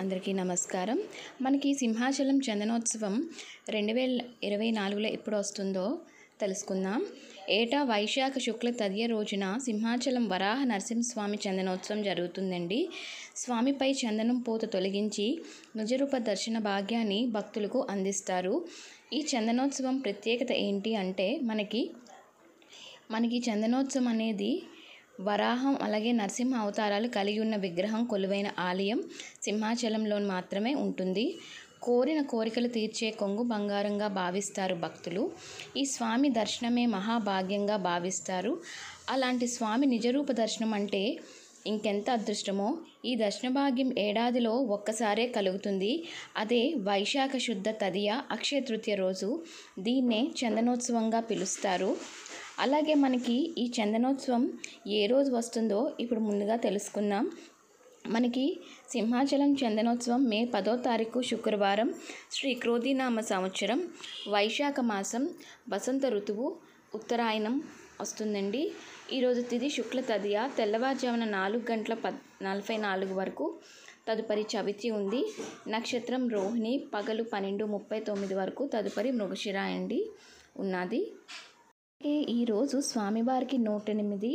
అందరికీ నమస్కారం. మనకి సింహాచలం చందనోత్సవం 2024లో ఎప్పుడు వస్తుందో తెలుసుకుందాం. ఏటా వైశాఖ శుక్ల తదియ రోజున సింహాచలం వరాహ నరసింహస్వామి చందనోత్సవం జరుగుతుందండి. స్వామిపై చందనం పూత తొలగించి నిజరూప దర్శన భాగ్యాన్ని భక్తులకు అందిస్తారు. ఈ చందనోత్సవం ప్రత్యేకత ఏంటి అంటే మనకి చందనోత్సవం అనేది వరాహం అలాగే నరసింహ అవతారాలు కలిగి ఉన్న విగ్రహం కొలువైన ఆలయం సింహాచలంలో మాత్రమే ఉంటుంది. కోరిన కోరికలు తీర్చే కొంగు బంగారంగా భావిస్తారు భక్తులు. ఈ స్వామి దర్శనమే మహాభాగ్యంగా భావిస్తారు. అలాంటి స్వామి నిజరూప దర్శనం అంటే ఇంకెంత అదృష్టమో. ఈ దర్శన భాగ్యం ఏడాదిలో ఒక్కసారే కలుగుతుంది. అదే వైశాఖ శుద్ధ తదియ అక్షయ తృతీయ రోజు. దీన్నే చందనోత్సవంగా పిలుస్తారు. అలాగే మనకి ఈ చందనోత్సవం ఏ రోజు వస్తుందో ఇప్పుడు ముందుగా తెలుసుకుందాం. మనకి సింహాచలం చందనోత్సవం మే 10వ తారీఖు శుక్రవారం, శ్రీ క్రోధినామ సంవత్సరం, వైశాఖ మాసం, వసంత ఋతువు, ఉత్తరాయణం వస్తుందండి. ఈరోజు తిథి శుక్ల తదియ, తెల్లవారుజామున 4:44 వరకు. తదుపరి చవితి ఉంది. నక్షత్రం రోహిణి, పగలు 12:39 వరకు. తదుపరి మృగశిర అండి ఉన్నది. ఈరోజు స్వామివారికి 108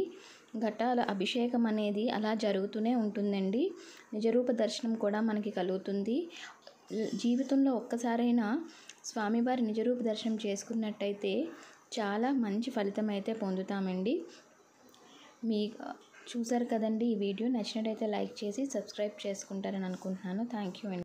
ఘటాల అభిషేకం అనేది అలా జరుగుతూనే ఉంటుందండి. నిజరూప దర్శనం కూడా మనకి కలుగుతుంది. జీవితంలో ఒక్కసారైనా స్వామివారి నిజరూప దర్శనం చేసుకున్నట్టయితే చాలా మంచి ఫలితం అయితే పొందుతామండి. చూసారు కదండి. ఈ వీడియో నచ్చినట్టయితే లైక్ చేసి సబ్స్క్రైబ్ చేసుకుంటారని అనుకుంటున్నాను. థ్యాంక్ యూ అండి.